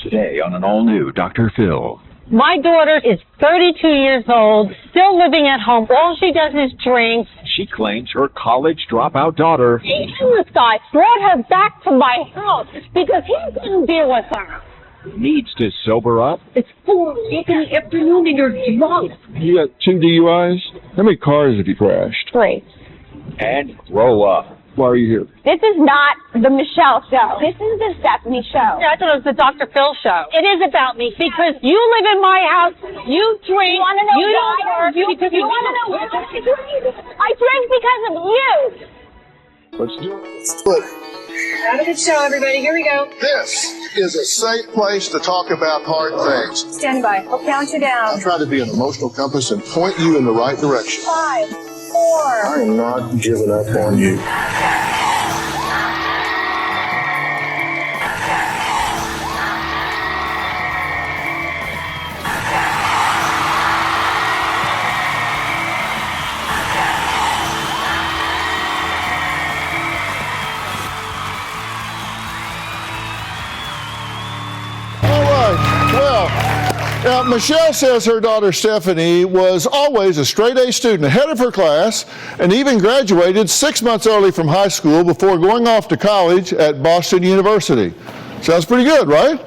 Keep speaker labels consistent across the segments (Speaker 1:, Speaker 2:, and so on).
Speaker 1: Today on an all-new Dr. Phil.
Speaker 2: My daughter is 32 years old, still living at home. All she does is drink.
Speaker 1: She claims her college dropout daughter
Speaker 2: And this guy brought her back to my house because he couldn't deal with her.
Speaker 1: needs to sober up.
Speaker 2: It's 4 in the afternoon and you're drunk.
Speaker 3: You got 2 DUIs? How many cars have you crashed?
Speaker 2: 3.
Speaker 1: And grow up.
Speaker 3: Why are you here?
Speaker 4: This is not the Michelle show. This is the Stephanie show.
Speaker 2: I thought it was the Dr. Phil show. It is about me because you live in my house, you drink,
Speaker 4: You want to know
Speaker 2: you
Speaker 4: why?
Speaker 2: don't work,
Speaker 4: You
Speaker 2: want
Speaker 4: to know why I drink? I drink because of you.
Speaker 3: Let's do it.
Speaker 5: Look,
Speaker 6: Have a good show, everybody. Here we go.
Speaker 5: this is a safe place to talk about hard things.
Speaker 6: Stand by. I'll count you down.
Speaker 5: I'll try to be an emotional compass and point you in the right direction.
Speaker 6: 5, 4.
Speaker 5: I am not giving up on you. Now, Michelle says her daughter Stephanie was always a straight-A student, ahead of her class, and even graduated 6 months early from high school before going off to college at Boston University. Sounds pretty good, right?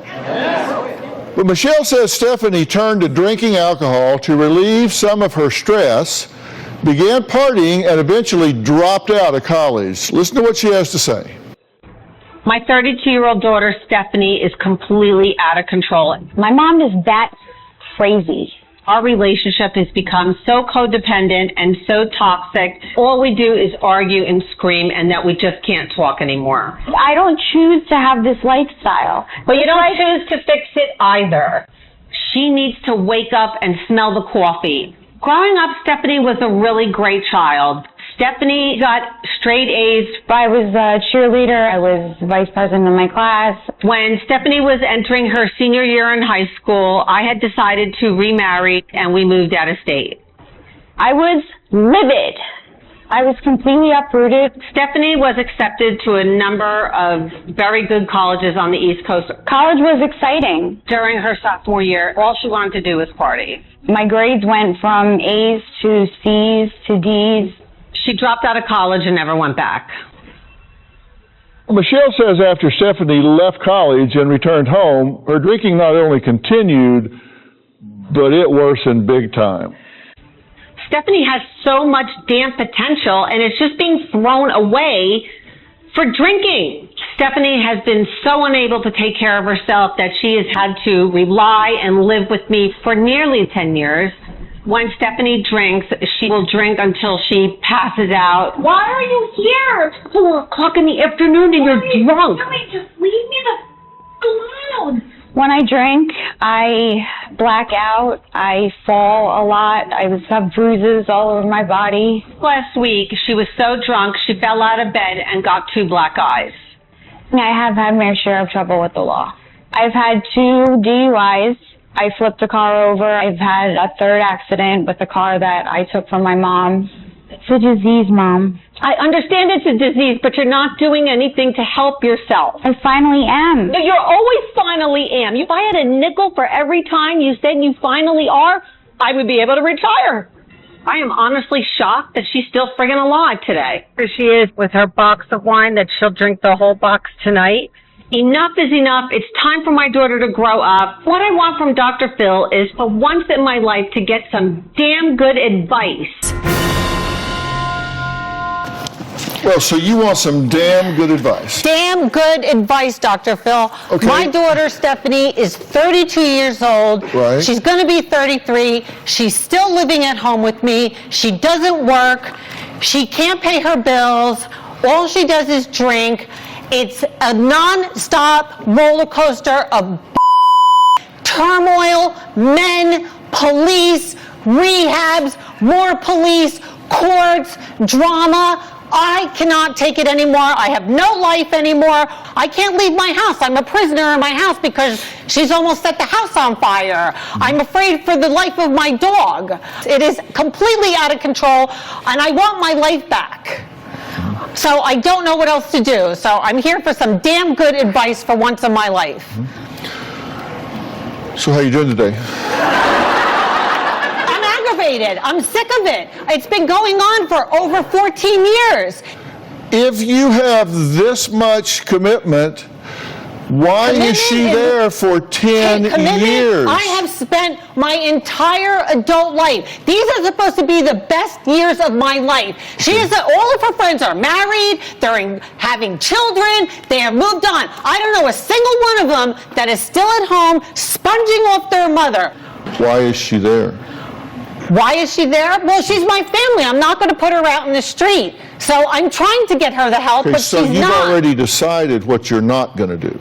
Speaker 5: But Michelle says Stephanie turned to drinking alcohol to relieve some of her stress, began partying, and eventually dropped out of college. Listen to what she has to say.
Speaker 2: My 32-year-old daughter, Stephanie, is completely out of control.
Speaker 4: My mom is that crazy.
Speaker 2: Our relationship has become so codependent and so toxic. All we do is argue and scream, and that we just can't talk anymore.
Speaker 4: I don't choose to have this lifestyle.
Speaker 2: But you don't choose to fix it either. She needs to wake up and smell the coffee. Growing up, Stephanie was a really great child. Stephanie got straight A's.
Speaker 4: I was a cheerleader. I was vice president of my class.
Speaker 2: When Stephanie was entering her senior year in high school, I had decided to remarry, and we moved out of state.
Speaker 4: I was livid. I was completely uprooted.
Speaker 2: Stephanie was accepted to a number of very good colleges on the East Coast.
Speaker 4: College was exciting.
Speaker 2: During her sophomore year, all she wanted to do was party.
Speaker 4: My grades went from A's to C's to D's.
Speaker 2: She dropped out of college and never went back.
Speaker 3: Michelle says after Stephanie left college and returned home, her drinking not only continued, but it worsened big time.
Speaker 2: Stephanie has so much damn potential, and it's just being thrown away for drinking. Stephanie has been so unable to take care of herself that she has had to rely and live with me for nearly 10 years. When Stephanie drinks, she will drink until she passes out. Why are you here? It's 4 o'clock in the afternoon and you're drunk. Just leave me the f alone.
Speaker 4: When I drink, I black out. I fall a lot. I have bruises all over my body.
Speaker 2: Last week, she was so drunk, she fell out of bed and got 2 black eyes.
Speaker 4: I have had my share of trouble with the law. I've had 2 DUIs. I flipped a car over. I've had a 3rd accident with a car that I took from my mom. It's a disease, Mom.
Speaker 2: I understand it's a disease, but you're not doing anything to help yourself.
Speaker 4: I finally am.
Speaker 2: No, you're always finally am. If I had a nickel for every time you said you finally are, I would be able to retire. I am honestly shocked that she's still friggin' alive today. Here she is with her box of wine that she'll drink the whole box tonight. Enough is enough. It's time for my daughter to grow up. What I want from Dr. Phil is for once in my life to get some damn good advice.
Speaker 5: Well, so you want some damn good advice.
Speaker 7: Damn good advice, Dr. Phil.
Speaker 5: Okay.
Speaker 7: My daughter, Stephanie, is 32 years old.
Speaker 5: Right.
Speaker 7: She's going to be 33. She's still living at home with me. She doesn't work. She can't pay her bills. All she does is drink. It's a non-stop roller coaster of turmoil, men, police, rehabs, more police, courts, drama. I cannot take it anymore. I have no life anymore. I can't leave my house. I'm a prisoner in my house because she's almost set the house on fire. I'm afraid for the life of my dog. It is completely out of control, and I want my life back. So I don't know what else to do. So I'm here for some damn good advice for once in my life.
Speaker 5: So how you doing today?
Speaker 7: I'm aggravated. I'm sick of it. It's been going on for over 14 years.
Speaker 5: If you have this much commitment, why is she there for 10 years?
Speaker 7: I have spent my entire adult life. These are supposed to be the best years of my life. She is, all of her friends are married, they're having children, they have moved on. I don't know a single one of them that is still at home sponging off their mother.
Speaker 5: Why is she there?
Speaker 7: Why is she there? Well, she's my family. I'm not going to put her out in the street. So I'm trying to get her the help, but
Speaker 5: So
Speaker 7: she's
Speaker 5: you've
Speaker 7: not.
Speaker 5: already decided what you're not going to do.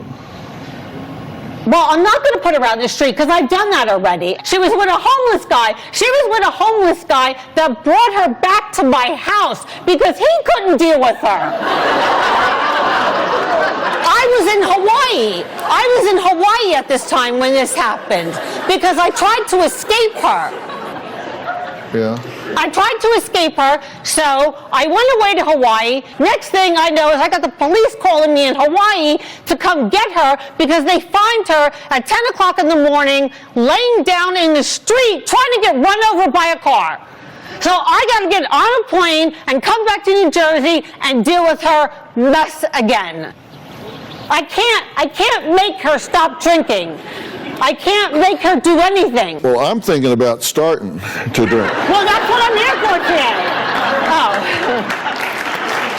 Speaker 7: Well, I'm not going to put her out in the street because I've done that already. She was with a homeless guy. She was with a homeless guy that brought her back to my house because he couldn't deal with her. I was in Hawaii. I was in Hawaii at this time when this happened because I tried to escape her.
Speaker 5: Yeah.
Speaker 7: I tried to escape her, so I went away to Hawaii. Next thing I know is I got the police calling me in Hawaii to come get her because they find her at 10 o'clock in the morning laying down in the street trying to get run over by a car. So I got to get on a plane and come back to New Jersey and deal with her mess again. I can't make her stop drinking. I can't make her do anything.
Speaker 5: Well, I'm thinking about starting to drink.
Speaker 7: Well, that's what I'm here for today. Oh.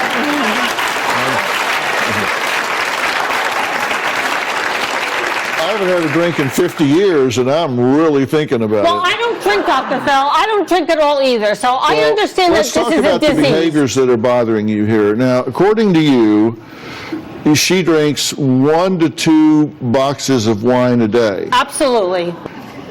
Speaker 5: I haven't had a drink in 50 years, and I'm really thinking about
Speaker 7: Well,
Speaker 5: it.
Speaker 7: I don't drink, Dr. Phil. I don't drink at all either. So I
Speaker 5: Well,
Speaker 7: understand that
Speaker 5: let's
Speaker 7: this
Speaker 5: talk
Speaker 7: is a
Speaker 5: about the
Speaker 7: disease.
Speaker 5: behaviors that are bothering you here. Now, according to you, she drinks 1 to 2 boxes of wine a day.
Speaker 7: Absolutely.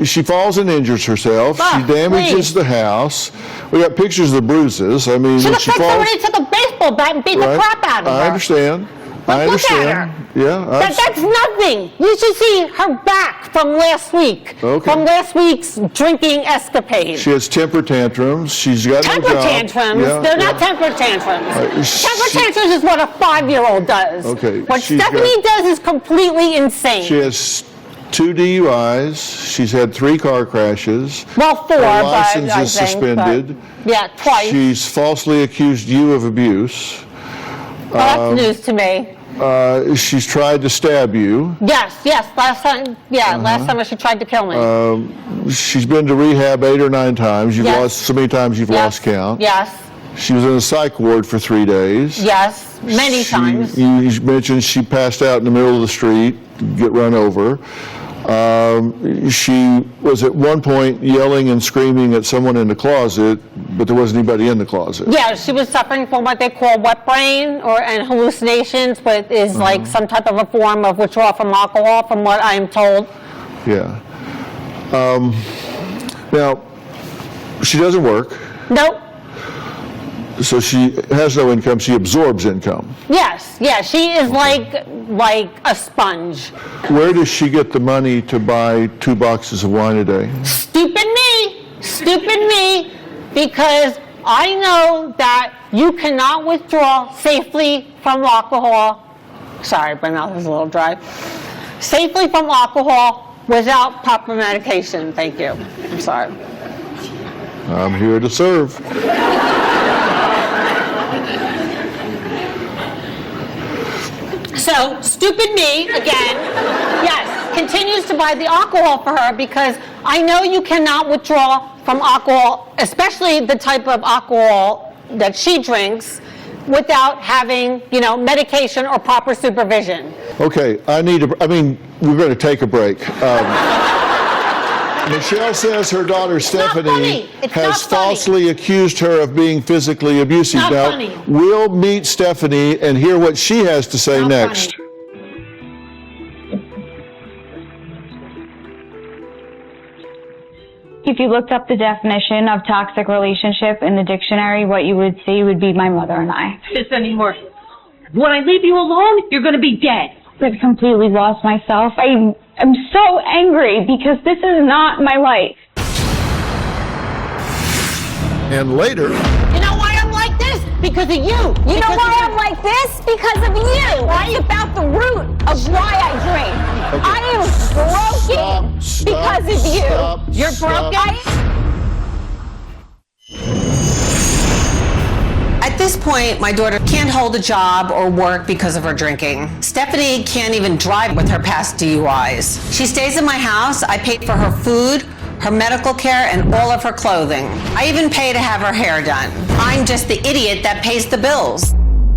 Speaker 5: She falls and injures herself.
Speaker 7: Ah,
Speaker 5: She damages
Speaker 7: please.
Speaker 5: the house. We got pictures of the bruises. I mean,
Speaker 7: She
Speaker 5: when
Speaker 7: looks
Speaker 5: she
Speaker 7: like
Speaker 5: falls.
Speaker 7: somebody took a baseball bat and beat the
Speaker 5: Right?
Speaker 7: crap out of her.
Speaker 5: I understand. I
Speaker 7: Look at
Speaker 5: understand. Yeah.
Speaker 7: That's nothing. You should see her back from last week.
Speaker 5: Okay.
Speaker 7: From last week's drinking escapade.
Speaker 5: She has temper tantrums. She's got no
Speaker 7: Temper
Speaker 5: job.
Speaker 7: tantrums?
Speaker 5: Yeah,
Speaker 7: They're
Speaker 5: yeah.
Speaker 7: not temper tantrums. Temper
Speaker 5: she-
Speaker 7: tantrums is what a 5-year-old does.
Speaker 5: Okay,
Speaker 7: What
Speaker 5: she's
Speaker 7: Stephanie does is completely insane.
Speaker 5: She has 2 DUIs. She's had 3 car crashes.
Speaker 7: Well, 4,
Speaker 5: Her
Speaker 7: but
Speaker 5: license
Speaker 7: I
Speaker 5: is
Speaker 7: think,
Speaker 5: suspended.
Speaker 7: but- yeah, twice.
Speaker 5: She's falsely accused you of abuse.
Speaker 7: Well, that's news to me.
Speaker 5: She's tried to stab you.
Speaker 7: Yes, last time, last summer she tried to kill me.
Speaker 5: She's been to rehab 8 or 9 times. You've
Speaker 7: Yes.
Speaker 5: lost so many times you've lost count.
Speaker 7: Yes,
Speaker 5: She was in a psych ward for 3 days.
Speaker 7: yes, many times.
Speaker 5: You mentioned she passed out in the middle of the street, get run over. She was at one point yelling and screaming at someone in the closet, but there wasn't anybody in the closet.
Speaker 7: Yeah, she was suffering from what they call wet brain and hallucinations, but is like some type of a form of withdrawal from alcohol, from what I am told.
Speaker 5: Yeah. Now, she doesn't work,
Speaker 7: Nope.
Speaker 5: so she has no income. She absorbs income.
Speaker 7: Yes, she is like a sponge.
Speaker 5: Where does she get the money to buy 2 boxes of wine a day?
Speaker 7: Stupid me, because I know that you cannot withdraw safely from alcohol. Sorry, my mouth is a little dry. Safely from alcohol without proper medication. Thank you. I'm sorry.
Speaker 5: I'm here to serve.
Speaker 7: So, stupid me, again, yes, continues to buy the alcohol for her because I know you cannot withdraw from alcohol, especially the type of alcohol that she drinks, without having, medication or proper supervision.
Speaker 5: Okay, we're going to take a break. Michelle says her daughter Stephanie
Speaker 7: funny. It's
Speaker 5: has
Speaker 7: not funny.
Speaker 5: falsely accused her of being physically abusive.
Speaker 7: Not
Speaker 5: Now,
Speaker 7: funny.
Speaker 5: we'll meet Stephanie and hear what she has to say
Speaker 7: Not
Speaker 5: next.
Speaker 7: funny.
Speaker 4: If you looked up the definition of toxic relationship in the dictionary, what you would see would be my mother and I.
Speaker 8: This anymore. When I leave you alone, you're going to be dead.
Speaker 4: I've completely lost myself. I am so angry because this is not my life.
Speaker 5: And later,
Speaker 7: You know why I'm like this? Because of you.
Speaker 9: You know why I'm like this? Because of you. It's about the root of why I drink. I am broken because of you.
Speaker 2: You're broken.
Speaker 10: At this point, my daughter can't hold a job or work because of her drinking. Stephanie can't even drive with her past DUIs. She stays in my house. I pay for her food, her medical care, and all of her clothing. I even pay to have her hair done. I'm just the idiot that pays the bills.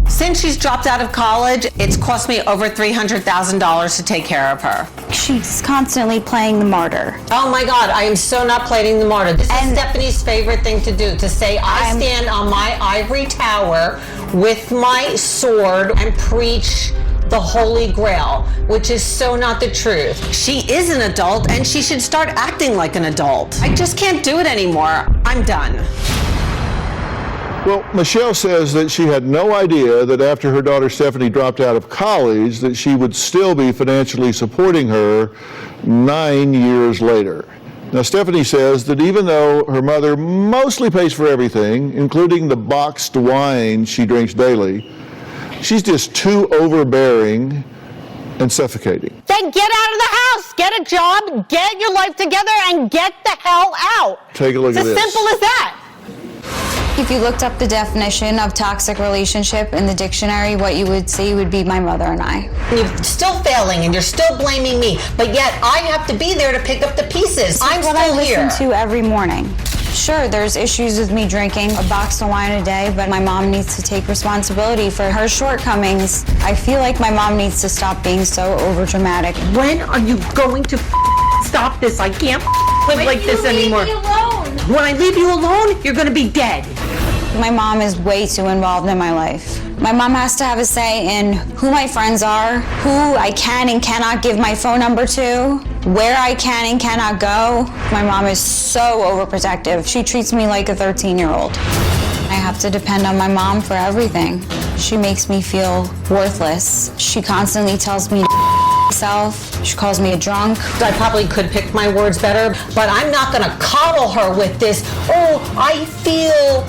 Speaker 10: Since she's dropped out of college, it's cost me over $300,000 to take care of her.
Speaker 4: She's constantly playing the martyr.
Speaker 10: Oh my God, I am so not playing the martyr. This is Stephanie's favorite thing to do, to say, I stand on my ivory tower with my sword and preach the Holy Grail, which is so not the truth. She is an adult and she should start acting like an adult. I just can't do it anymore. I'm done.
Speaker 5: Well, Michelle says that she had no idea that after her daughter Stephanie dropped out of college that she would still be financially supporting her 9 years later. Now, Stephanie says that even though her mother mostly pays for everything, including the boxed wine she drinks daily, she's just too overbearing and suffocating.
Speaker 7: Then get out of the house, get a job, get your life together, and get the hell out.
Speaker 5: Take a look at
Speaker 7: It's
Speaker 5: this.
Speaker 7: as simple as that.
Speaker 4: If you looked up the definition of toxic relationship in the dictionary, what you would see would be my mother and I.
Speaker 10: You're still failing and you're still blaming me, but yet I have to be there to pick up the pieces. I'm
Speaker 4: What
Speaker 10: still
Speaker 4: I
Speaker 10: here.
Speaker 4: listen to every morning. Sure, there's issues with me drinking a box of wine a day, but my mom needs to take responsibility for her shortcomings. I feel like my mom needs to stop being so overdramatic.
Speaker 8: When are you going to stop this? I can't live like this anymore. When I leave you alone, you're gonna be dead.
Speaker 4: My mom is way too involved in my life. My mom has to have a say in who my friends are, who I can and cannot give my phone number to, where I can and cannot go. My mom is so overprotective. She treats me like a 13-year-old. I have to depend on my mom for everything. She makes me feel worthless. She constantly tells me to myself. She calls me a drunk.
Speaker 10: I probably could pick my words better, but I'm not gonna coddle her with this, oh, I feel,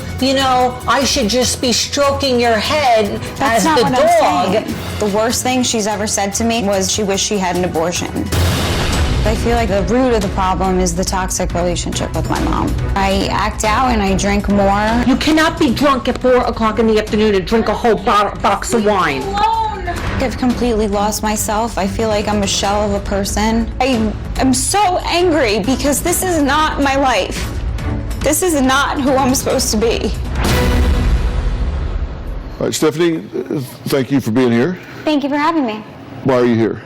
Speaker 10: I should just be stroking your head
Speaker 4: That's
Speaker 10: as
Speaker 4: not
Speaker 10: the
Speaker 4: what
Speaker 10: dog.
Speaker 4: I'm saying. The worst thing she's ever said to me was she wished she had an abortion. I feel like the root of the problem is the toxic relationship with my mom. I act out and I drink more.
Speaker 8: You cannot be drunk at 4 o'clock in the afternoon and drink a whole box of wine.
Speaker 4: I've completely lost myself. I feel like I'm a shell of a person. I am so angry because this is not my life. This is not who I'm supposed to be.
Speaker 5: All right, Stephanie, thank you for being here.
Speaker 4: Thank you for having me.
Speaker 5: Why are you here?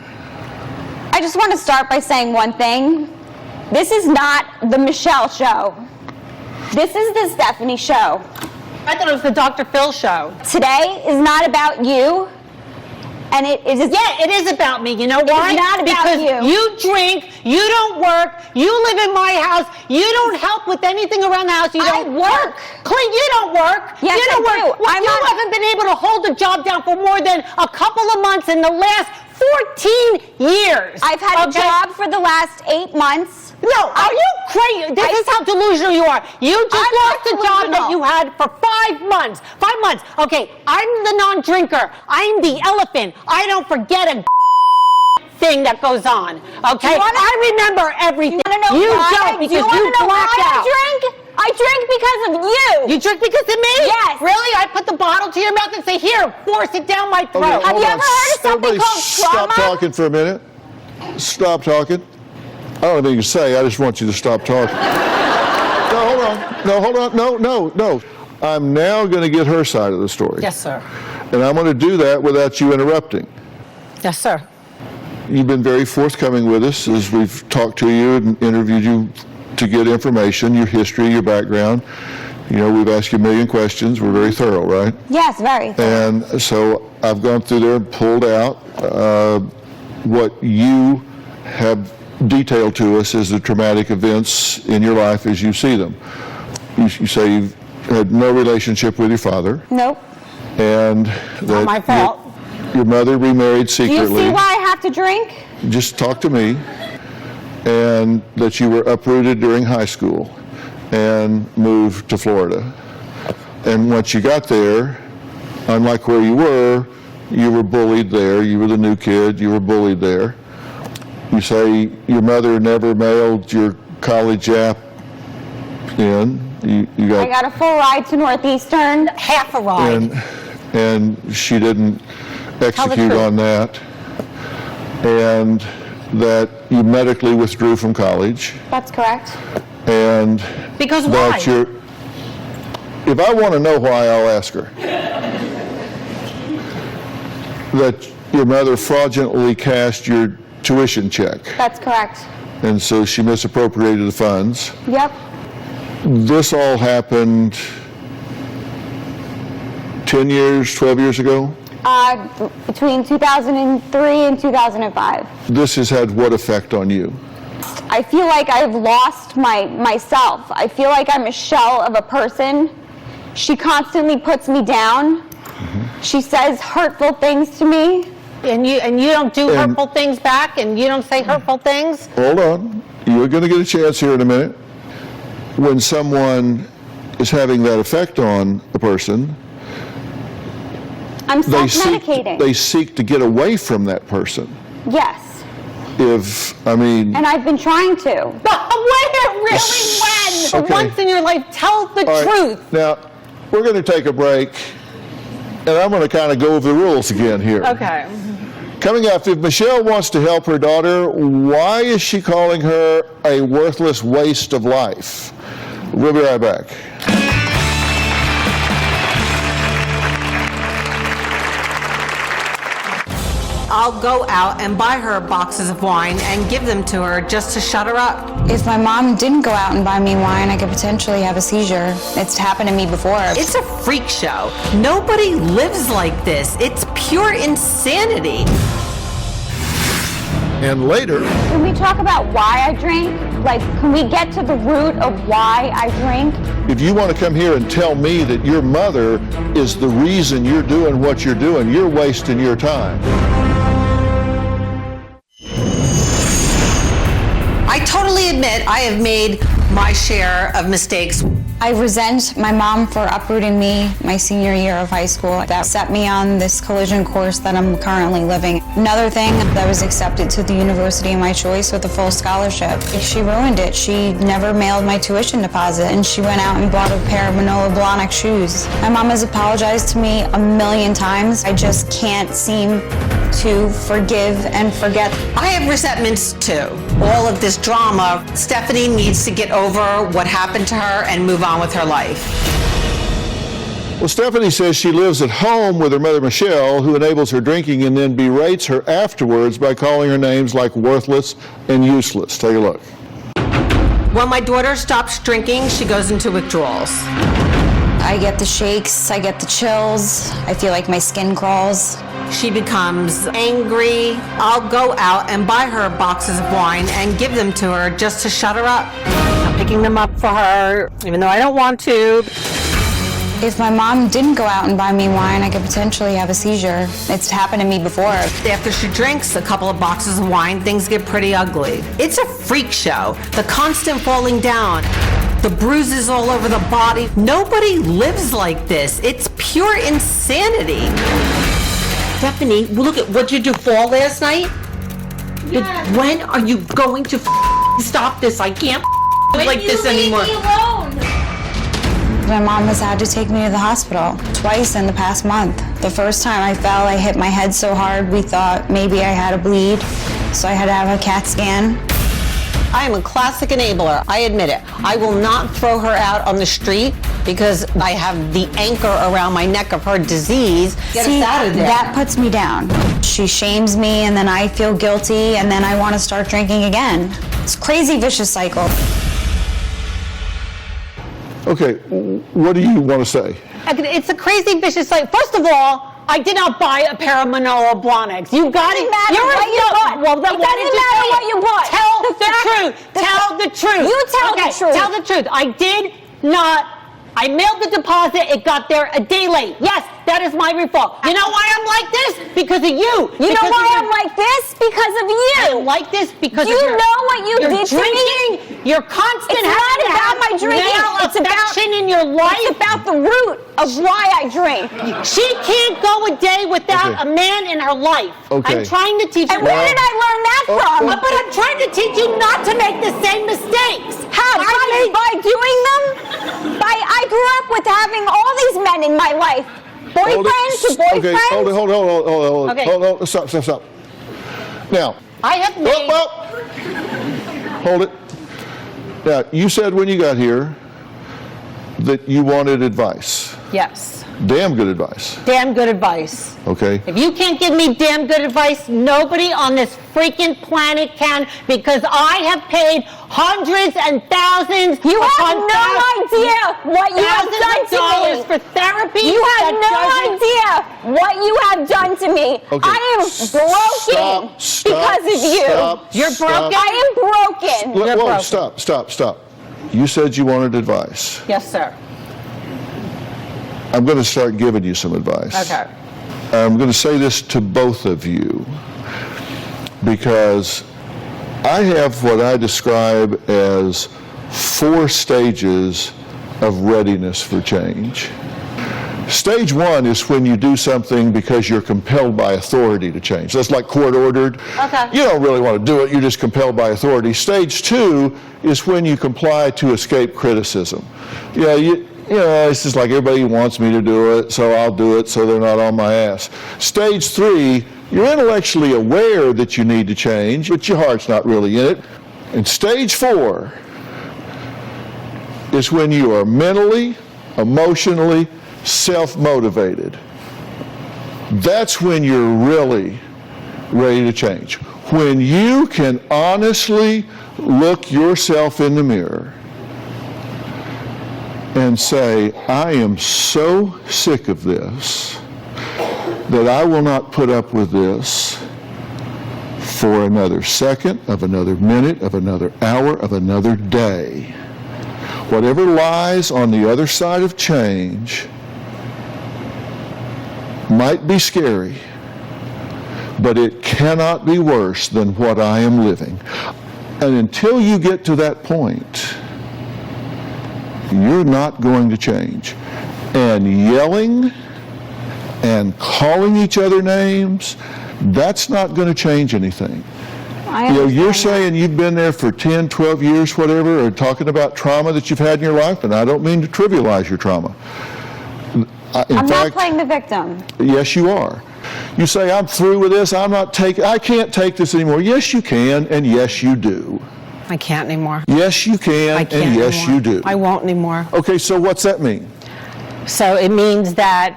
Speaker 9: I just want to start by saying one thing. This is not the Michelle show. This is the Stephanie show.
Speaker 7: I thought it was the Dr. Phil show.
Speaker 9: Today is not about you. And it is.
Speaker 7: Yeah, it is about me. You know why?
Speaker 9: It's not about
Speaker 7: because
Speaker 9: you.
Speaker 7: You drink, you don't work, you live in my house, you don't help with anything around the house. You
Speaker 9: I
Speaker 7: don't
Speaker 9: work.
Speaker 7: Clean, you don't work.
Speaker 9: Yes,
Speaker 7: you don't
Speaker 9: I
Speaker 7: work.
Speaker 9: do.
Speaker 7: Well,
Speaker 9: I'm
Speaker 7: you
Speaker 9: not-
Speaker 7: haven't been able to hold a job down for more than a couple of months in the last 14 years.
Speaker 9: I've had a job for the last 8 months.
Speaker 7: No, are you crazy? This is how delusional you are. You just
Speaker 9: I'm
Speaker 7: lost
Speaker 9: not
Speaker 7: a job that
Speaker 9: delusional.
Speaker 7: you had for 5 months. 5 months. Okay, I'm the non-drinker. I'm the elephant. I don't forget a thing that goes on. Okay, I remember everything.
Speaker 9: You want to know why?
Speaker 7: don't
Speaker 9: Do
Speaker 7: because
Speaker 9: you want
Speaker 7: you
Speaker 9: to know why
Speaker 7: blacked out.
Speaker 9: I drink? I drink because of you.
Speaker 7: You drink because of me?
Speaker 9: Yes.
Speaker 7: Really? I put the bottle to your mouth and say, "Here, force it down my throat."
Speaker 5: Okay,
Speaker 9: Have
Speaker 5: hold
Speaker 9: you
Speaker 5: on.
Speaker 9: ever heard of something
Speaker 5: Everybody
Speaker 9: called
Speaker 5: stop
Speaker 9: trauma?
Speaker 5: talking for a minute. Stop talking. I don't have anything to say. I just want you to stop talking. No, hold on. No, hold on. No. I'm now going to get her side of the story.
Speaker 10: Yes, sir.
Speaker 5: And I'm going to do that without you interrupting.
Speaker 10: Yes, sir.
Speaker 5: You've been very forthcoming with us as we've talked to you and interviewed you to get information, your history, your background. We've asked you a million questions. We're very thorough, right?
Speaker 9: Yes, very.
Speaker 5: And so I've gone through there and pulled out what you have detailed to us as the traumatic events in your life as you see them. You say you've had no relationship with your father,
Speaker 9: Nope.
Speaker 5: and that
Speaker 7: my fault.
Speaker 5: Your mother remarried
Speaker 9: Do you
Speaker 5: secretly.
Speaker 9: see why I have to drink?
Speaker 5: Just talk to me. And that you were uprooted during high school and moved to Florida. And once you got there, unlike where you were bullied there. You were the new kid, you were bullied there. You say your mother never mailed your college app in.
Speaker 9: I got a full ride to Northeastern.
Speaker 10: Half a ride.
Speaker 5: And she didn't execute on that. And that you medically withdrew from college.
Speaker 9: That's correct.
Speaker 5: And
Speaker 10: Because why?
Speaker 5: If I want to know why, I'll ask her. That your mother fraudulently cashed your tuition check.
Speaker 9: That's correct.
Speaker 5: And so she misappropriated the funds.
Speaker 9: Yep.
Speaker 5: This all happened 10 years, 12 years ago?
Speaker 9: Between 2003 and 2005.
Speaker 5: This has had what effect on you?
Speaker 9: I feel like I've lost myself. I feel like I'm a shell of a person. She constantly puts me down. She says hurtful things to me.
Speaker 7: And you don't do hurtful things back, and you don't say hurtful things?
Speaker 5: Hold on. You're going to get a chance here in a minute. When someone is having that effect on a person,
Speaker 9: I'm self-medicating.
Speaker 5: They seek to get away from that person.
Speaker 9: Yes.
Speaker 5: And
Speaker 9: I've been trying to.
Speaker 7: But when? For once in your life, tell the truth.
Speaker 5: Now, we're going to take a break, and I'm going to kind of go over the rules again here.
Speaker 7: Okay.
Speaker 5: Coming up, if Michelle wants to help her daughter, why is she calling her a worthless waste of life? We'll be right back.
Speaker 10: I'll go out and buy her boxes of wine and give them to her just to shut her up.
Speaker 4: If my mom didn't go out and buy me wine, I could potentially have a seizure. It's happened to me before.
Speaker 10: It's a freak show. Nobody lives like this. It's pure insanity.
Speaker 5: And later,
Speaker 9: Can we talk about why I drink? Like, can we get to the root of why I drink?
Speaker 5: if you want to come here and tell me that your mother is the reason you're doing what you're doing, you're wasting your time.
Speaker 10: I totally admit I have made my share of mistakes.
Speaker 4: I resent my mom for uprooting me my senior year of high school. That set me on this collision course that I'm currently living. Another thing, I was accepted to the university of my choice with a full scholarship. She ruined it. She never mailed my tuition deposit, and she went out and bought a pair of Manolo Blahnik shoes. My mom has apologized to me a million times. I just can't seem to forgive and forget.
Speaker 10: I have resentments too. All of this drama, Stephanie needs to get over what happened to her and move on with her life.
Speaker 5: Well, Stephanie says she lives at home with her mother, Michelle, who enables her drinking and then berates her afterwards by calling her names like worthless and useless. Take a look.
Speaker 10: When my daughter stops drinking, she goes into withdrawals.
Speaker 4: I get the shakes, I get the chills, I feel like my skin crawls.
Speaker 10: She becomes angry. I'll go out and buy her boxes of wine and give them to her just to shut her up. I'm picking them up for her, even though I don't want to.
Speaker 4: If my mom didn't go out and buy me wine, I could potentially have a seizure. It's happened to me before.
Speaker 10: After she drinks a couple of boxes of wine, things get pretty ugly. It's a freak show. The constant falling down, the bruises all over the body. Nobody lives like this. It's pure insanity. Stephanie, look at what you do fall last night. Yes. When are you going to stop this? I can't like this anymore.
Speaker 9: Leave me alone.
Speaker 4: My mom has had to take me to the hospital twice in the past month. The first time I fell, I hit my head so hard we thought maybe I had a bleed, so I had to have a CAT scan.
Speaker 10: I am a classic enabler. I admit it. I will not throw her out on the street because I have the anchor around my neck of her disease. Get us out of there.
Speaker 4: That puts me down. She shames me, and then I feel guilty, and then I want to start drinking again. It's a crazy, vicious cycle.
Speaker 5: Okay, what do you want to say?
Speaker 7: It's a crazy, vicious cycle. First of all, I did not buy a pair of Manolo Blahniks. You got it. Well, then
Speaker 9: it doesn't matter what you bought.
Speaker 7: Tell the truth. Tell the truth.
Speaker 9: You tell the truth.
Speaker 7: Tell the truth. I I mailed the deposit. It got there a day late. Yes, that is my fault. You know why I'm like this? Because of you.
Speaker 9: You know why I'm like this? Because of you.
Speaker 7: I'm like this because
Speaker 9: you
Speaker 7: of your,
Speaker 9: know what you did to
Speaker 7: drinking,
Speaker 9: me?
Speaker 7: your constant
Speaker 9: It's not about my drinking.
Speaker 7: It's about in your life.
Speaker 9: It's about the root of why I drink.
Speaker 7: She can't go a day without a man in her life.
Speaker 5: Okay.
Speaker 7: I'm trying to teach you.
Speaker 9: And where did I learn that from?
Speaker 7: But I'm trying to teach you not to make the same mistakes.
Speaker 9: How? By doing them? I grew up with having all these men in my life. Boyfriend to boyfriend.
Speaker 5: Okay, hold it.
Speaker 7: Okay.
Speaker 5: Hold on. Stop. Now,
Speaker 7: I have made...
Speaker 5: hold it. Now, you said when you got here that you wanted advice.
Speaker 7: Yes.
Speaker 5: Damn good advice.
Speaker 7: Damn good advice.
Speaker 5: Okay.
Speaker 7: If you can't give me damn good advice, nobody on this freaking planet can, because I have paid hundreds and thousands.
Speaker 9: You have no idea what you have done to me.
Speaker 7: For therapy.
Speaker 9: You have no idea what you have done to me.
Speaker 5: Okay.
Speaker 9: I am broken because of you.
Speaker 7: You're broken?
Speaker 9: I am broken.
Speaker 7: You're
Speaker 5: Whoa,
Speaker 7: broken.
Speaker 5: stop. You said you wanted advice.
Speaker 7: Yes, sir.
Speaker 5: I'm going to start giving you some advice.
Speaker 7: Okay.
Speaker 5: I'm going to say this to both of you because I have what I describe as 4 stages of readiness for change. Stage 1 is when you do something because you're compelled by authority to change. That's like court ordered.
Speaker 7: Okay.
Speaker 5: You don't really want to do it, you're just compelled by authority. Stage 2 is when you comply to escape criticism. Yeah, you know, it's just like everybody wants me to do it, so I'll do it so they're not on my ass. Stage 3, you're intellectually aware that you need to change, but your heart's not really in it. And stage 4 is when you are mentally, emotionally, self-motivated. That's when you're really ready to change. When you can honestly look yourself in the mirror and say, I am so sick of this that I will not put up with this for another second, of another minute, of another hour, of another day. Whatever lies on the other side of change might be scary, but it cannot be worse than what I am living. And until you get to that point, you're not going to change. And yelling and calling each other names, that's not going to change anything. You're saying you've been there for 10, 12 years, whatever, or talking about trauma that you've had in your life, and I don't mean to trivialize your trauma.
Speaker 9: I'm not playing the victim.
Speaker 5: Yes, you are. You say, I'm through with this, I can't take this anymore. Yes, you can, and yes, you do.
Speaker 10: I can't anymore.
Speaker 5: Yes, you can, and yes,
Speaker 10: anymore.
Speaker 5: you do.
Speaker 10: I won't anymore.
Speaker 5: Okay, so what's that mean?
Speaker 7: So it means that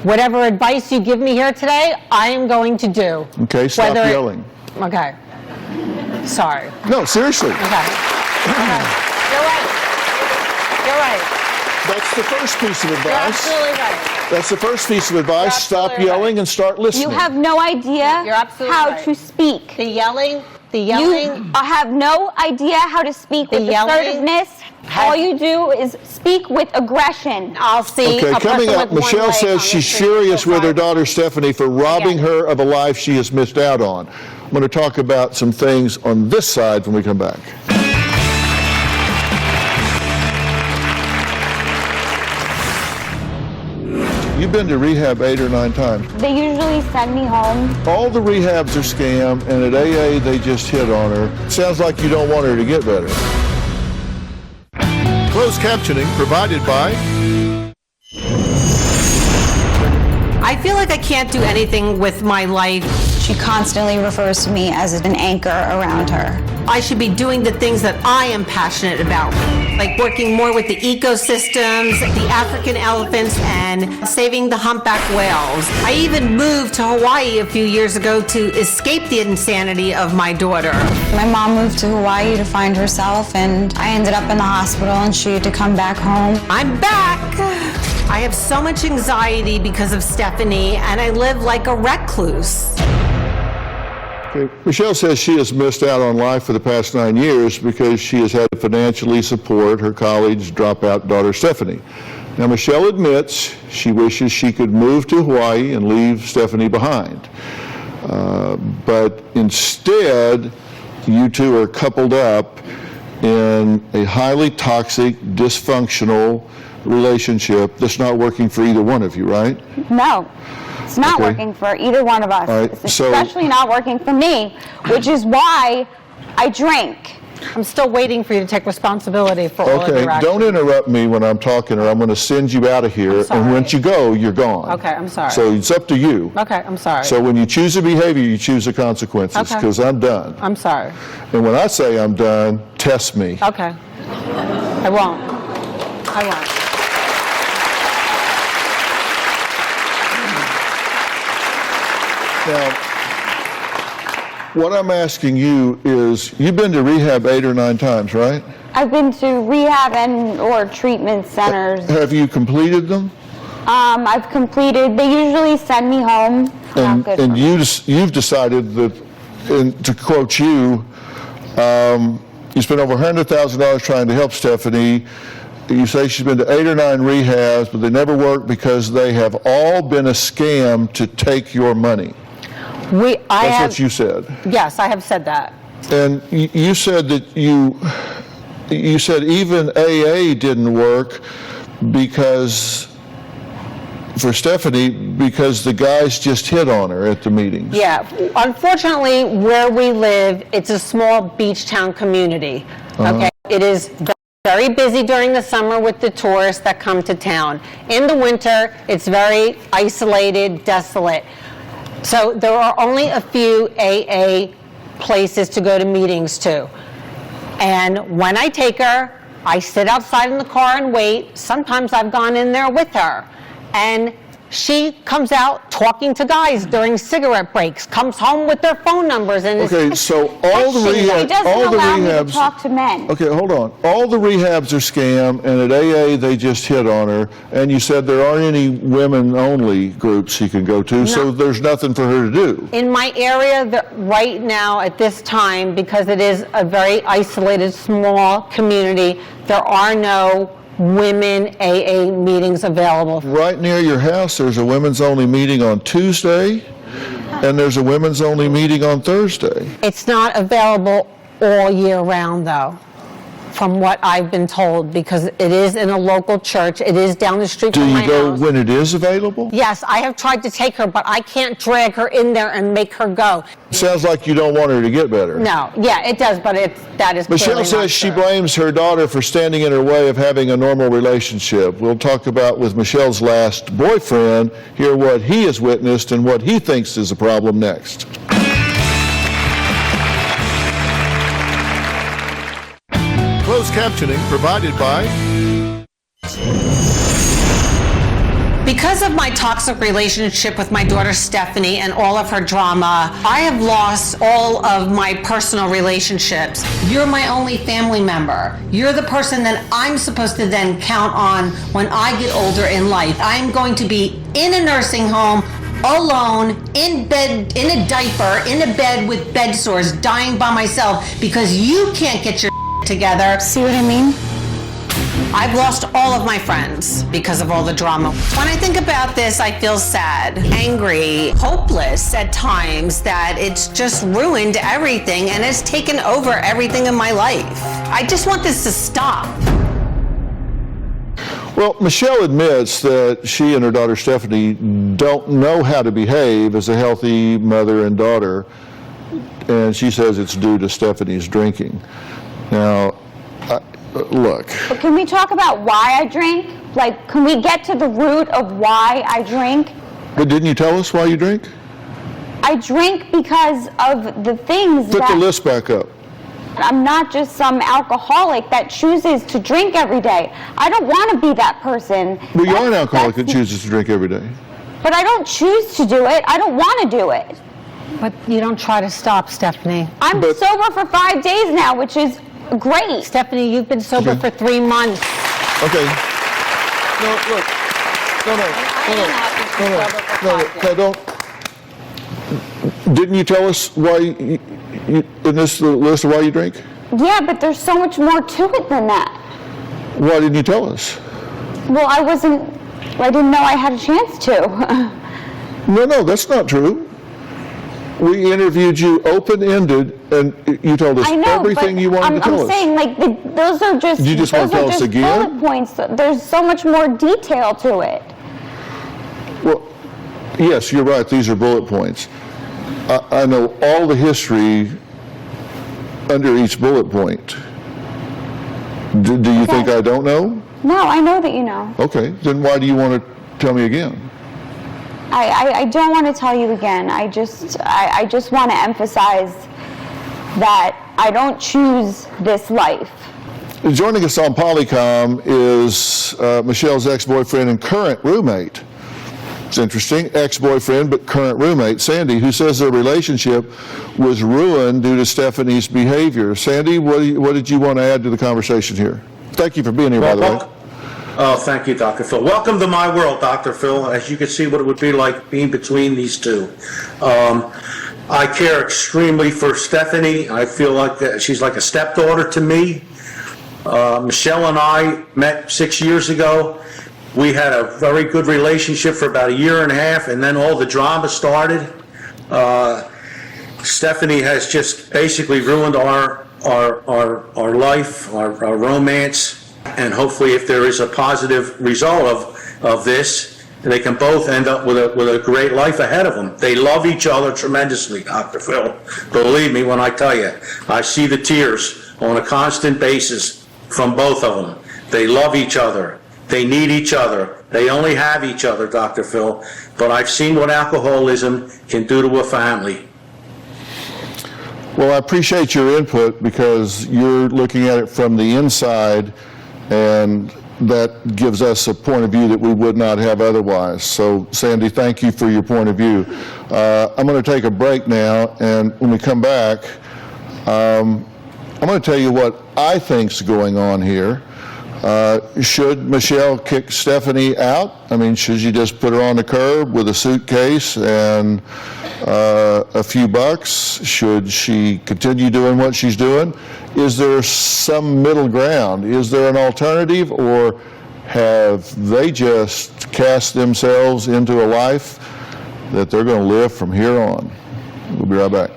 Speaker 7: whatever advice you give me here today, I am going to do.
Speaker 5: Okay, stop yelling.
Speaker 7: Okay. Sorry.
Speaker 5: No, seriously.
Speaker 7: Okay. You're right.
Speaker 5: That's the first piece of advice.
Speaker 7: You're absolutely right.
Speaker 5: That's the first piece of advice. Stop yelling and start listening.
Speaker 9: You have no idea how to speak.
Speaker 7: The yelling.
Speaker 9: You have no idea how to speak with assertiveness. All you do is speak with aggression.
Speaker 7: I'll see.
Speaker 5: Okay, coming up, Michelle says she's furious with her daughter Stephanie for robbing her of a life she has missed out on. I'm going to talk about some things on this side when we come back. You've been to rehab 8 or 9 times.
Speaker 9: They usually send me home.
Speaker 5: All the rehabs are scam, and at AA they just hit on her. Sounds like you don't want her to get better. Closed captioning provided by...
Speaker 10: I feel like I can't do anything with my life.
Speaker 4: She constantly refers to me as an anchor around her.
Speaker 10: I should be doing the things that I am passionate about, like working more with the ecosystems, the African elephants, and saving the humpback whales. I even moved to Hawaii a few years ago to escape the insanity of my daughter.
Speaker 4: My mom moved to Hawaii to find herself, and I ended up in the hospital, and she had to come back home.
Speaker 10: I'm back! I have so much anxiety because of Stephanie, and I live like a recluse.
Speaker 5: Michelle says she has missed out on life for the past 9 years because she has had to financially support her college dropout daughter, Stephanie. Now, Michelle admits she wishes she could move to Hawaii and leave Stephanie behind. But instead, you two are coupled up in a highly toxic, dysfunctional relationship that's not working for either one of you, right?
Speaker 9: No, it's not working for either one of us.
Speaker 5: Right,
Speaker 9: It's especially not working for me, which is why I drink.
Speaker 10: I'm still waiting for you to take responsibility for all of
Speaker 5: Okay,
Speaker 10: your actions.
Speaker 5: don't interrupt me when I'm talking, or I'm going to send you out of here.
Speaker 10: sorry.
Speaker 5: And once you go, you're gone.
Speaker 10: Okay, I'm sorry.
Speaker 5: So it's up to you.
Speaker 10: Okay, I'm sorry.
Speaker 5: So when you choose a behavior, you choose the consequences,
Speaker 10: Okay.
Speaker 5: because I'm done.
Speaker 10: I'm sorry.
Speaker 5: And when I say I'm done, test me.
Speaker 10: Okay. I won't. I won't.
Speaker 5: Now, what I'm asking you is, you've been to rehab 8 or 9 times, right?
Speaker 9: I've been to rehab and or treatment centers.
Speaker 5: Have you completed them?
Speaker 9: I've completed, they usually send me home. Not
Speaker 5: And,
Speaker 9: good
Speaker 5: and
Speaker 9: for me.
Speaker 5: you've decided that, and to quote you, you spent over $100,000 trying to help Stephanie. You say she's been to 8 or 9 rehabs, but they never work because they have all been a scam to take your money. That's what you said.
Speaker 10: Yes, I have said that.
Speaker 5: And you said that you said even AA didn't work because, for Stephanie, because the guys just hit on her at the meetings.
Speaker 10: Yeah, unfortunately, where we live, it's a small beach town community. Okay, it is very busy during the summer with the tourists that come to town. In the winter, it's very isolated, desolate. So there are only a few AA places to go to meetings to. And when I take her, I sit outside in the car and wait. Sometimes I've gone in there with her. And she comes out talking to guys during cigarette breaks, comes home with their phone numbers, and
Speaker 5: Okay, so all the
Speaker 9: She
Speaker 5: rehabs,
Speaker 9: doesn't
Speaker 5: all the
Speaker 9: allow me to
Speaker 5: rehabs.
Speaker 9: talk to men.
Speaker 5: Okay, hold on. All the rehabs are scam, and at AA they just hit on her. And you said there aren't any women-only groups she can go to, so there's nothing for her to do.
Speaker 10: in my area right now at this time, because it is a very isolated, small community, there are no women AA meetings available.
Speaker 5: Right near your house, there's a women's-only meeting on Tuesday, and there's a women's-only meeting on Thursday.
Speaker 10: It's not available all year round, though, from what I've been told, because it is in a local church. It is down the street
Speaker 5: Do
Speaker 10: from my
Speaker 5: you go
Speaker 10: house.
Speaker 5: when it is available?
Speaker 10: Yes, I have tried to take her, but I can't drag her in there and make her go.
Speaker 5: Sounds like you don't want her to get better.
Speaker 10: No, yeah, it does, but that is
Speaker 5: Michelle
Speaker 10: clearly
Speaker 5: says
Speaker 10: not
Speaker 5: she
Speaker 10: true.
Speaker 5: blames her daughter for standing in her way of having a normal relationship. We'll talk about with Michelle's last boyfriend, hear what he has witnessed and what he thinks is a problem next. Closed captioning provided by
Speaker 10: Because of my toxic relationship with my daughter Stephanie and all of her drama, I have lost all of my personal relationships. You're my only family member. You're the person that I'm supposed to then count on when I get older in life. I'm going to be in a nursing home, alone, in bed, in a diaper, in a bed with bed sores, dying by myself because you can't get your together.
Speaker 9: See what I mean?
Speaker 10: I've lost all of my friends because of all the drama. When I think about this, I feel sad, angry, hopeless at times that it's just ruined everything and it's taken over everything in my life. I just want this to stop.
Speaker 5: Well, Michelle admits that she and her daughter Stephanie don't know how to behave as a healthy mother and daughter, and she says it's due to Stephanie's drinking. Now, look.
Speaker 9: But can we talk about why I drink? Like, can we get to the root of why I drink?
Speaker 5: But didn't you tell us why you drink?
Speaker 9: I drink because of the things
Speaker 5: Put
Speaker 9: that...
Speaker 5: the list back up.
Speaker 9: I'm not just some alcoholic that chooses to drink every day. I don't want to be that person.
Speaker 5: Well, you are an alcoholic that chooses to drink every day.
Speaker 9: But I don't choose to do it. I don't want to do it.
Speaker 10: But you don't try to stop, Stephanie.
Speaker 9: I'm sober for 5 days now, which is great.
Speaker 10: Stephanie, you've been sober for 3 months.
Speaker 5: Okay. No, look. No, don't. Didn't you tell us why, in this list of why you drink?
Speaker 9: Yeah, but there's so much more to it than that.
Speaker 5: Why didn't you tell us?
Speaker 9: Well, I didn't know I had a chance to.
Speaker 5: No, that's not true. We interviewed you open-ended, and you told us everything you wanted to tell us.
Speaker 9: I'm saying, like, those are just,
Speaker 5: you just want to tell us again?
Speaker 9: Bullet points. There's so much more detail to it.
Speaker 5: Well, yes, you're right. These are bullet points. I know all the history under each bullet point. Do you think I don't know?
Speaker 9: No, I know that you know.
Speaker 5: Okay, then why do you want to tell me again?
Speaker 9: I don't want to tell you again. I just want to emphasize that I don't choose this life.
Speaker 5: Joining us on Polycom is Michelle's ex-boyfriend and current roommate. It's interesting, ex-boyfriend but current roommate, Sandy, who says their relationship was ruined due to Stephanie's behavior. Sandy, what did you want to add to the conversation here? Thank you for being here, by the way.
Speaker 11: Oh, thank you, Dr. Phil. Welcome to my world, Dr. Phil. As you can see what it would be like being between these two. I care extremely for Stephanie. I feel like she's like a stepdaughter to me. Michelle and I met 6 years ago. We had a very good relationship for about 1.5 years, and then all the drama started. Stephanie has just basically ruined our life, our romance, and hopefully if there is a positive result of this, they can both end up with a great life ahead of them. They love each other tremendously, Dr. Phil. Believe me when I tell you, I see the tears on a constant basis from both of them. They love each other. They need each other. They only have each other, Dr. Phil. But I've seen what alcoholism can do to a family.
Speaker 5: Well, I appreciate your input because you're looking at it from the inside, and that gives us a point of view that we would not have otherwise. So, Sandy, thank you for your point of view. I'm going to take a break now, and when we come back, I'm going to tell you what I think's going on here. Should Michelle kick Stephanie out? I mean, should you just put her on the curb with a suitcase and a few bucks? Should she continue doing what she's doing? Is there some middle ground? Is there an alternative, or have they just cast themselves into a life that they're going to live from here on? We'll be right back.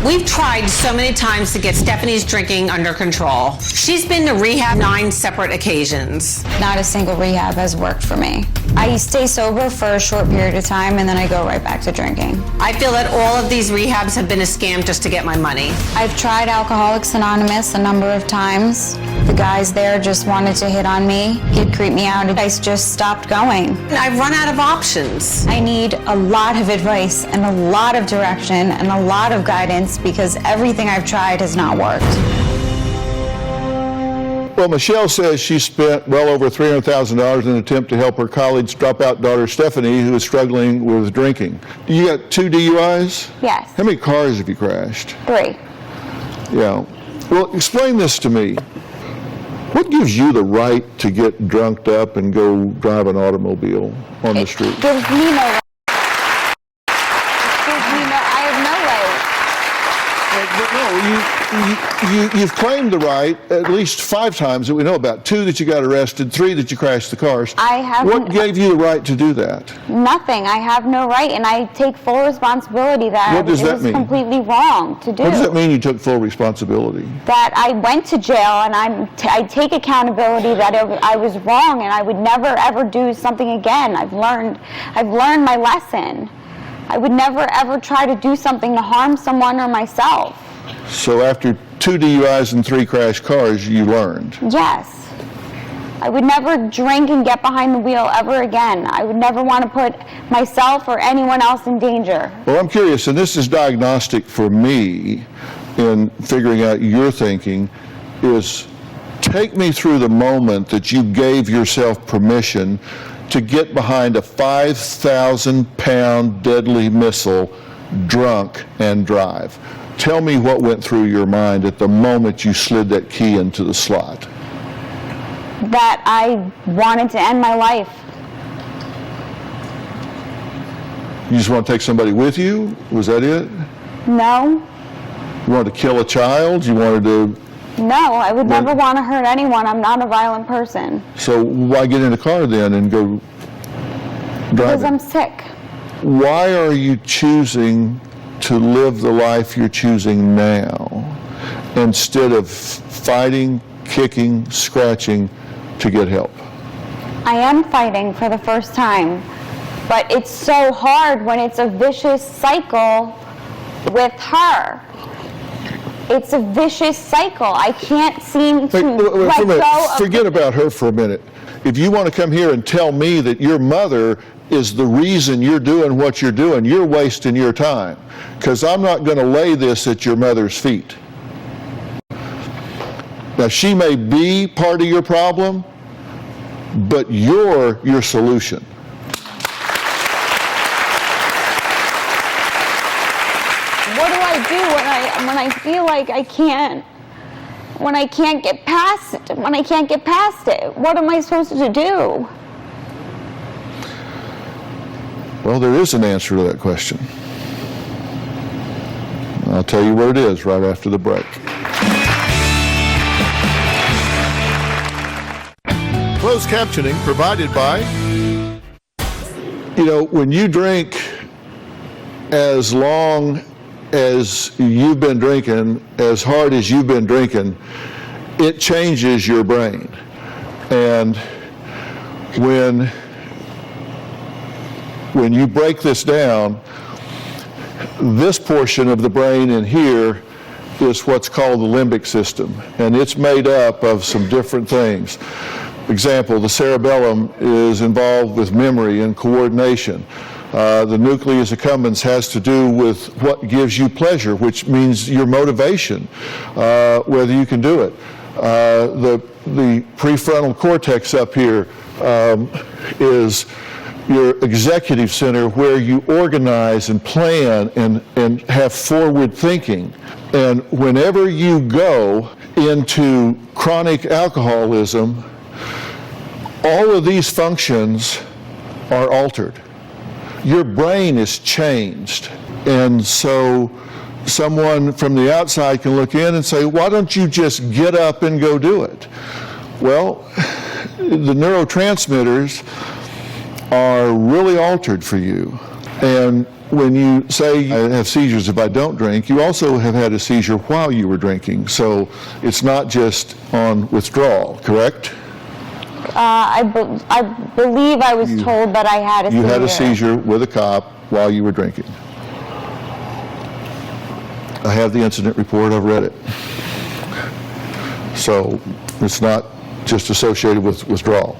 Speaker 10: We've tried so many times to get Stephanie's drinking under control. She's been to rehab 9 separate occasions.
Speaker 4: Not a single rehab has worked for me. I stay sober for a short period of time and then I go right back to drinking.
Speaker 10: I feel that all of these rehabs have been a scam just to get my money.
Speaker 4: I've tried Alcoholics Anonymous a number of times. The guys there just wanted to hit on me. He'd creep me out. I just stopped going.
Speaker 10: I've run out of options.
Speaker 4: I need a lot of advice and a lot of direction and a lot of guidance because everything I've tried has not worked.
Speaker 5: Well, Michelle says she spent well over $300,000 in an attempt to help her college dropout daughter Stephanie, who is struggling with drinking. You got 2 DUIs?
Speaker 9: Yes.
Speaker 5: How many cars have you crashed?
Speaker 9: 3.
Speaker 5: Yeah. Well, explain this to me. What gives you the right to get drunked up and go drive an automobile on the street?
Speaker 9: It gives me no right. I have no right.
Speaker 5: You've claimed the right at least 5 times that we know about. 2 that you got arrested, 3 that you crashed the cars.
Speaker 9: I haven't.
Speaker 5: What gave you the right to do that?
Speaker 9: Nothing. I have no right, and I take full responsibility that
Speaker 5: What does
Speaker 9: it
Speaker 5: that
Speaker 9: was
Speaker 5: mean?
Speaker 9: completely wrong to do.
Speaker 5: What does that mean you took full responsibility?
Speaker 9: That I went to jail, and I take accountability that I was wrong, and I would never ever do something again. I've learned my lesson. I would never ever try to do something to harm someone or myself.
Speaker 5: So after 2 DUIs and 3 crashed cars, you learned?
Speaker 9: Yes. I would never drink and get behind the wheel ever again. I would never want to put myself or anyone else in danger.
Speaker 5: Well, I'm curious, and this is diagnostic for me in figuring out your thinking, is take me through the moment that you gave yourself permission to get behind a 5,000-pound deadly missile, drunk, and drive. Tell me what went through your mind at the moment you slid that key into the slot.
Speaker 9: that I wanted to end my life.
Speaker 5: You just want to take somebody with you? Was that it?
Speaker 9: No.
Speaker 5: You wanted to kill a child? You wanted to...
Speaker 9: No, I would never want to hurt anyone. I'm not a violent person.
Speaker 5: So why get in a car then and go driving?
Speaker 9: Because I'm sick.
Speaker 5: Why are you choosing to live the life you're choosing now instead of fighting, kicking, scratching to get help?
Speaker 9: I am fighting for the first time, but it's so hard when it's a vicious cycle with her. It's a vicious cycle. I can't seem to let go of...
Speaker 5: Forget about her for a minute. If you want to come here and tell me that your mother is the reason you're doing what you're doing, you're wasting your time, because I'm not going to lay this at your mother's feet. Now, she may be part of your problem, but you're your solution.
Speaker 9: What do I do when I feel like I can't, when I can't get past it, What am I supposed to do?
Speaker 5: Well, there is an answer to that question. I'll tell you what it is right after the break. Closed captioning provided by... You know, when you drink as long as you've been drinking, as hard as you've been drinking, it changes your brain. And when you break this down, this portion of the brain in here is what's called the limbic system, and it's made up of some different things. Example, the cerebellum is involved with memory and coordination. The nucleus accumbens has to do with what gives you pleasure, which means your motivation, whether you can do it. The prefrontal cortex up here is your executive center, where you organize and plan and have forward thinking. And whenever you go into chronic alcoholism, all of these functions are altered. Your brain is changed. And so someone from the outside can look in and say, why don't you just get up and go do it? Well, the neurotransmitters are really altered for you. And when you say I have seizures if I don't drink, you also have had a seizure while you were drinking. So it's not just on withdrawal, correct?
Speaker 9: I believe I was told that I had a seizure.
Speaker 5: You had a seizure with a cop while you were drinking. I have the incident report, I've read it. So it's not just associated with withdrawal.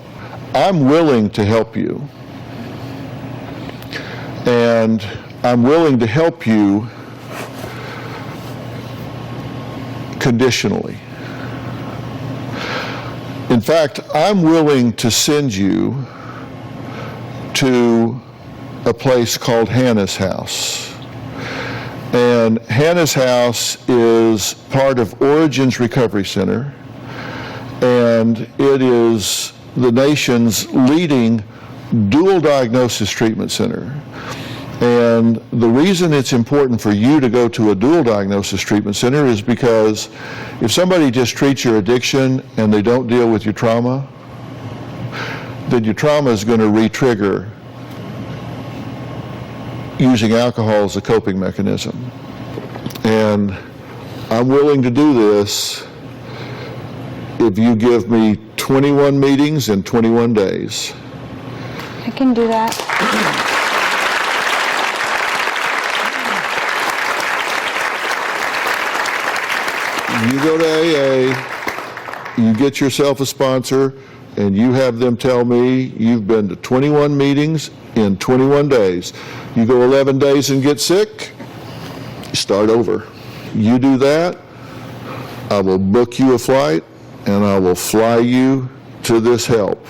Speaker 5: I'm willing to help you. And I'm willing to help you conditionally. In fact, I'm willing to send you to a place called Hannah's House. And Hannah's House is part of Origins Recovery Center, and it is the nation's leading dual diagnosis treatment center. And the reason it's important for you to go to a dual diagnosis treatment center is because if somebody just treats your addiction and they don't deal with your trauma, then your trauma is going to re-trigger using alcohol as a coping mechanism. And I'm willing to do this if you give me 21 meetings in 21 days.
Speaker 9: I can do that.
Speaker 5: You go to AA, you get yourself a sponsor, and you have them tell me you've been to 21 meetings in 21 days. You go 11 days and get sick, you start over. You do that, I will book you a flight, and I will fly you to this help.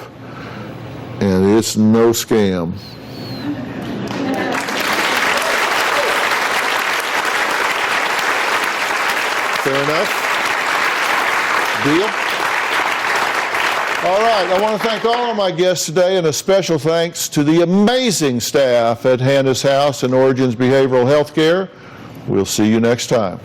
Speaker 5: And it's no scam. Fair enough? Deal? All right, I want to thank all of my guests today, and a special thanks to the amazing staff at Hannah's House and Origins Behavioral Health Care. We'll see you next time.